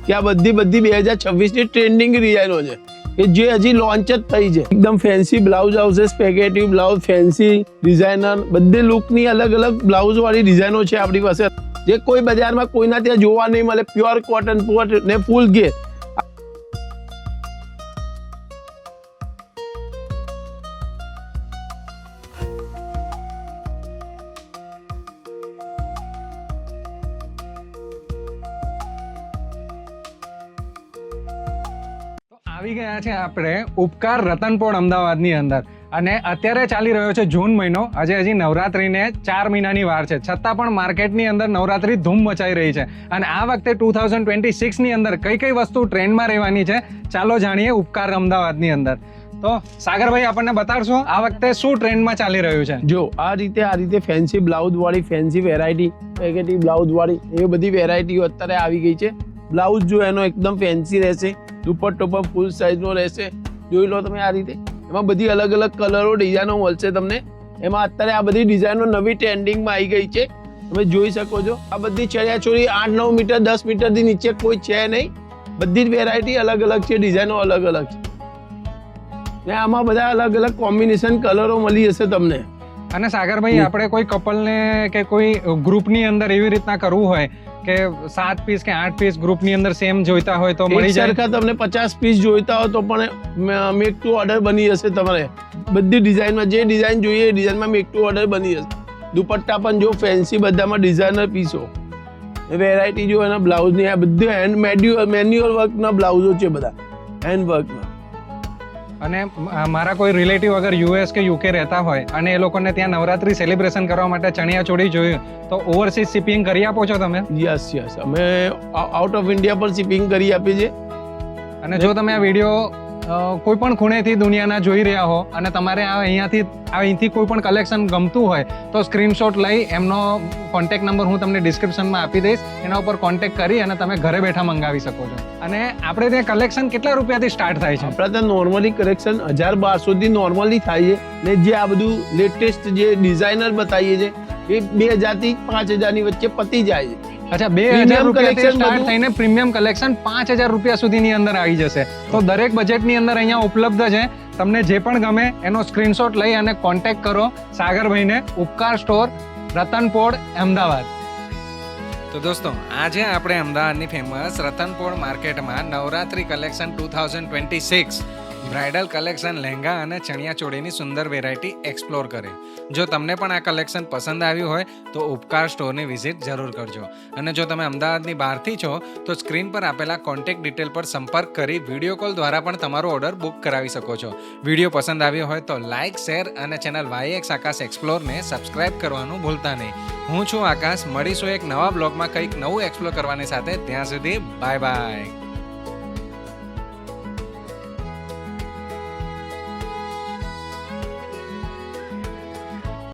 કે આ બધી 2026ની ટ્રેન્ડિંગ ડિઝાઇનો છે કે જે હજી લોન્ચ જ થઈ છે. એકદમ ફેન્સી બ્લાઉઝ આવશે, સ્પેગેટી બ્લાઉઝ, ફેન્સી ડિઝાઇનર, બધી લુકની અલગ અલગ બ્લાઉઝ વાળી ડિઝાઇનો છે આપણી પાસે, જે કોઈ બજારમાં કોઈના ત્યાં જોવા નહીં મળે. પ્યોર કોટન પોટ ને ફૂલ ઘેર. આવી ગયા છે આપણે ઉપકાર રતનપોળ અમદાવાદની અંદર, અને અત્યારે ચાલી રહ્યો છે જૂન મહિનો. હજી નવરાત્રીને 4 મહિનાની વાર છે, છતાં પણ માર્કેટની અંદર નવરાત્રી ધૂમ મચાઈ રહી છે. અને આ વખતે 2026ની અંદર કઈ કઈ વસ્તુ ટ્રેન્ડમાં રહેવાની છે, ચાલો જાણીએ ઉપકાર અમદાવાદની અંદર. તો સાગરભાઈ આપણને બતાડશો આ વખતે શું ટ્રેન્ડમાં ચાલી રહ્યું છે? જો આ રીતે ફેન્સી બ્લાઉઝ વાળી, ફેન્સી વેરાયટી, પેકેટી બ્લાઉઝ વાળી, એ બધી વેરાયટીઓ અત્યારે આવી ગઈ છે. બ્લાઉઝ જો એનો એકદમ ફેન્સી રહેશે, દુપટ્ટો પર ફૂલ સાઇઝનો રહેશે. જોઈ લો તમે આ રીતે, એમાં બધી અલગ અલગ કલરો, ડિઝાઇનો મળશે તમને. એમાં અત્યારે આ બધી ડિઝાઇનો નવી ટ્રેન્ડિંગમાં આવી ગઈ છે, તમે જોઈ શકો છો. આ બધી ચણિયાચોળી 8-9 મીટર, 10 મીટરથી નીચે કોઈ છે નહીં. બધી જ વેરાયટી અલગ અલગ છે, ડિઝાઇનો અલગ અલગ છે, ને આમાં બધા અલગ અલગ કોમ્બિનેશન કલરો મળી જશે તમને. અને સાગરભાઈ, આપણે કોઈ કપલને કે કોઈ ગ્રુપની અંદર એવી રીતના કરવું હોય કે 7 પીસ કે 8 પીસ ગ્રુપની અંદર સેમ જોઈતા હોય તો મળી જાય? સરખા તમને 50 પીસ જોઈતા હોય તો પણ મેક ટુ ઓર્ડર બની જશે તમારે. બધી ડિઝાઇનમાં જે ડિઝાઇન જોઈએ એ ડિઝાઇનમાં મેક ટુ ઓર્ડર બની જશે. દુપટ્ટા પણ જો ફેન્સી, બધામાં ડિઝાઇનર પીસો, વેરાયટી જો એના બ્લાઉઝની, આ બધું હેન્ડ મેન્યુઅલ વર્કના બ્લાઉઝો છે, બધા હેન્ડ વર્કના. અને મારા કોઈ રિલેટિવ અગર યુએસ કે યુકે રહેતા હોય અને એ લોકોને ત્યાં નવરાત્રી સેલિબ્રેશન કરવા માટે ચણિયાચોળી જોઈએ તો ઓવરસીઝ શિપિંગ કરી આપો છો તમે? યસ, અમે આઉટ ઓફ ઇન્ડિયા પર શિપિંગ કરી આપીએ છીએ. અને જો તમે આ વિડીયો કોઈ પણ ખૂણેથી દુનિયાના જોઈ રહ્યા હો અને તમારે અહીંથી કોઈ પણ કલેક્શન ગમતું હોય તો સ્ક્રીનશોટ લઈ એમનો કોન્ટેક્ટ નંબર હું તમને ડિસ્ક્રિપ્શનમાં આપી દઈશ, એના ઉપર કોન્ટેક્ટ કરી અને તમે ઘરે બેઠા મંગાવી શકો છો. અને આપણે ત્યાં કલેક્શન કેટલા રૂપિયાથી સ્ટાર્ટ થાય છે? આપણે ત્યાં નોર્મલી કલેક્શન 1000-1200 નોર્મલી થાય છે, ને જે આ બધું લેટેસ્ટ જે ડિઝાઇનર બતાવીએ છીએ એ 2000 થી 5000 ની વચ્ચે પતી જાય છે. અચ્છા, 2000 રૂપિયાથી સ્ટાર્ટ થઈને પ્રીમિયમ કલેક્શન 5000 રૂપિયા સુધીની અંદર આવી જશે. તો દરેક બજેટની અંદર અહીંયા ઉપલબ્ધ છે. તમને જે પણ ગમે એનો સ્ક્રીનશોટ લઈ અને કોન્ટેક્ટ કરો સાગરભાઈને, ઉપકાર સ્ટોર, રતનપોળ, અમદાવાદ. તો દોસ્તો, આજે આપણે અમદાવાદની ફેમસ રતનપોળ માર્કેટમાં Navratri collection 2026 bridal collection, lehenga અને ચણિયાચોળીની સુંદર વેરાયટી એક્સપ્લોર કરી. જો તમને પણ આ કલેક્શન પસંદ આવ્યું હોય તો ઉપકાર સ્ટોરની વિઝિટ જરૂર કરજો. અને જો તમે અમદાવાદની બહારથી છો તો સ્ક્રીન પર આપેલા કોન્ટેક્ટ ડિટેલ પર સંપર્ક કરી વિડીયો કોલ દ્વારા પણ તમારો ઓર્ડર બુક કરાવી શકો છો. વિડીયો પસંદ આવ્યો હોય તો લાઇક, શેર અને ચેનલ YX આકાશ એક્સપ્લોરને સબસ્ક્રાઇબ કરવાનું ભૂલતા નહીં. હું છું આકાશ, મળીશું એક નવા બ્લોગમાં કંઈક નવું એક્સપ્લોર કરવાની સાથે. ત્યાં સુધી બાય બાય.